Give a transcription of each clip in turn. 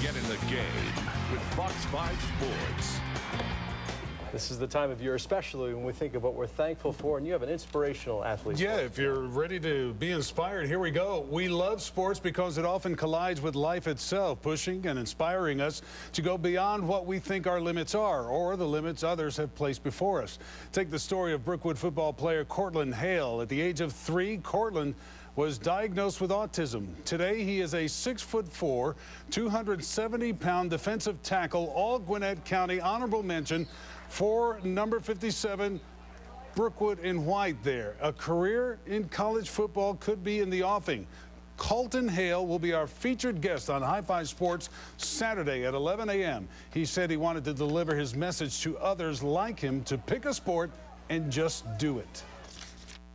Get in the game with Fox 5 Sports. This is the time of year, especially when we think of what we're thankful for, and you have an inspirational athlete. Yeah, if you're ready to be inspired, here we go. We love sports because it often collides with life itself, pushing and inspiring us to go beyond what we think our limits are, or the limits others have placed before us. Take the story of Brookwood football player Cortland Hale. At the age of 3, Cortland was diagnosed with autism. Today, he is a 6'4", 270-pound defensive tackle, all Gwinnett County honorable mention for number 57, Brookwood in white there. A career in college football could be in the offing. Cortland Hale will be our featured guest on High Five Sports Saturday at 11 a.m. He said he wanted to deliver his message to others like him to pick a sport and just do it.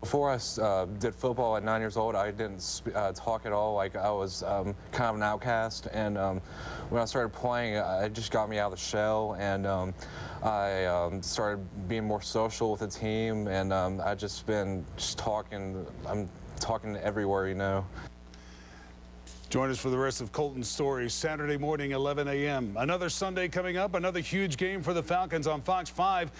Before I did football at 9 years old, I didn't talk at all. Like, I was kind of an outcast, and when I started playing, it just got me out of the shell, and I started being more social with the team, and I've just been talking. I'm talking everywhere, you know. Join us for the rest of Colton's story Saturday morning, 11 a.m. Another Sunday coming up, another huge game for the Falcons on Fox 5.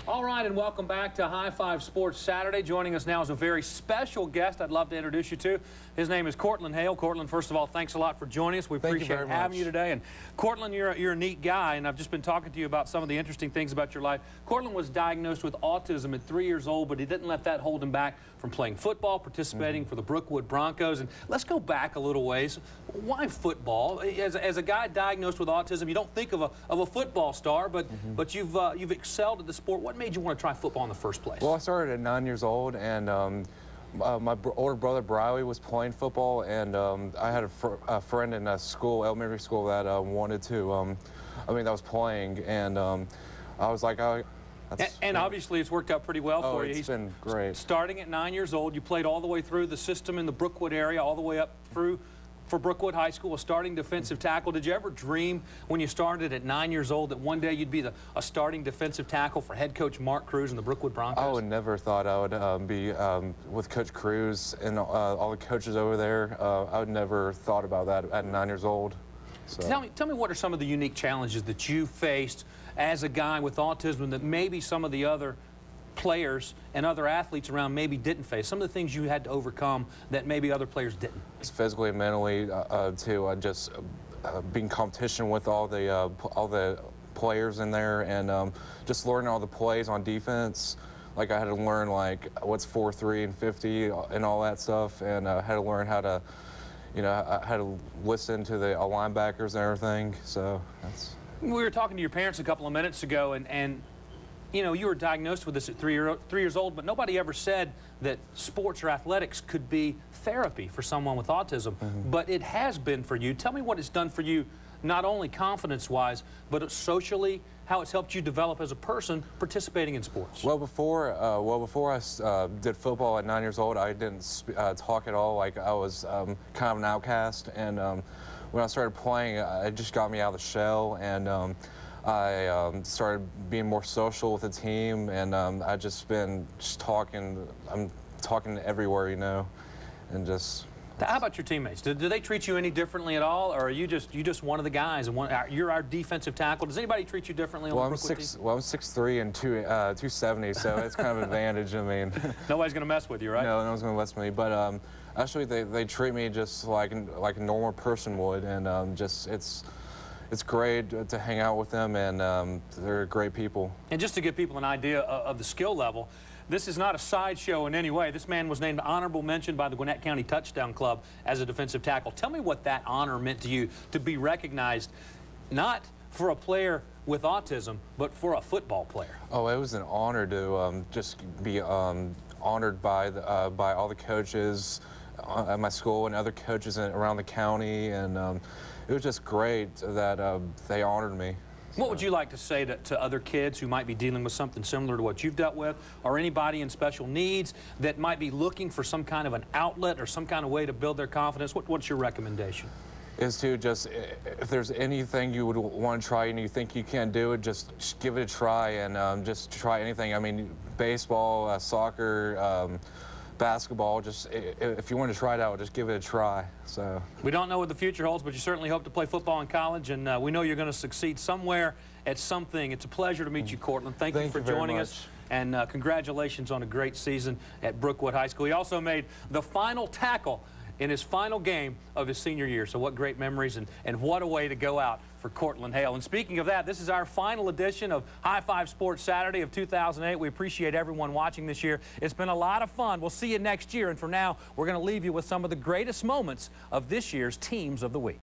All right, and welcome back to High Five Sports Saturday. Joining us now is a very special guest I'd love to introduce you to. His name is Cortland Hale. Cortland, first of all, thanks a lot for joining us. We appreciate having you today. And Cortland, you're a neat guy, and I've just been talking to you about some of the interesting things about your life. Cortland was diagnosed with autism at 3 years old, but he didn't let that hold him back from playing football, participating for the Brookwood Broncos. And let's go back a little ways. Why football? As a guy diagnosed with autism, you don't think of a football star, but you've excelled at the sport. What made you want to try football in the first place? Well, I started at 9 years old, and my older brother Briley was playing football, and I had a friend in school, elementary school, that wanted to, that was playing, and I was like, and obviously it's worked out pretty well for you. It's been great. Starting at 9 years old, you played all the way through the system in the Brookwood area, all the way up through for Brookwood High School, a starting defensive tackle. Did you ever dream when you started at 9 years old that one day you'd be a starting defensive tackle for head coach Mark Cruz and the Brookwood Broncos? I would never thought I would be with Coach Cruz and all the coaches over there. I would never thought about that at 9 years old. So. Tell me what are some of the unique challenges that you faced as a guy with autism that maybe some of the other players and other athletes around maybe didn't face? Some of the things you had to overcome that maybe other players didn't. It's physically and mentally too. Just being competition with all the players in there, and just learning all the plays on defense. Like, I had to learn like what's 4, 3, and 50 and all that stuff, and I had to learn how to, I had to listen to the linebackers and everything. So that's. We were talking to your parents a couple of minutes ago, and you know, you were diagnosed with this at 3 years old, but nobody ever said that sports or athletics could be therapy for someone with autism. But it has been for you. Tell me what it's done for you, not only confidence-wise, but socially, how it's helped you develop as a person participating in sports. Well, before I did football at 9 years old, I didn't talk at all. Like, I was kind of an outcast, and when I started playing, it just got me out of the shell, and I started being more social with the team, and I've just been talking. I'm talking everywhere, you know, and just. How about your teammates? Do they treat you any differently at all, or are you just one of the guys and you're our defensive tackle? Does anybody treat you differently on the Brookwood team? Well, I'm 6'3" and 270, so it's kind of an advantage. I mean, nobody's going to mess with you, right? No one's going to mess with me. But actually, they treat me just like a normal person would, and it's great to hang out with them, and they're great people. And just to give people an idea of the skill level, this is not a sideshow in any way. This man was named honorable mention by the Gwinnett County Touchdown Club as a defensive tackle. Tell me what that honor meant to you, to be recognized not for a player with autism, but for a football player. Oh, it was an honor to just be honored by all the coaches at my school and other coaches around the county, and it was just great that they honored me. What would you like to say to other kids who might be dealing with something similar to what you've dealt with, or anybody in special needs that might be looking for some kind of an outlet or some kind of way to build their confidence? What's your recommendation? Is to just, if there's anything you would want to try and you think you can't do it, just give it a try, and just try anything. I mean, baseball, soccer, basketball. Just if you want to try it out, just give it a try. So we don't know what the future holds, but you certainly hope to play football in college, and we know you're going to succeed somewhere at something. It's a pleasure to meet you, Cortland. Thank you for joining us, and congratulations on a great season at Brookwood High School. He also made the final tackle in his final game of his senior year. So what great memories, and what a way to go out for Cortland Hale. And speaking of that, this is our final edition of High Five Sports Saturday of 2008. We appreciate everyone watching this year. It's been a lot of fun. We'll see you next year. And for now, we're going to leave you with some of the greatest moments of this year's Teams of the Week.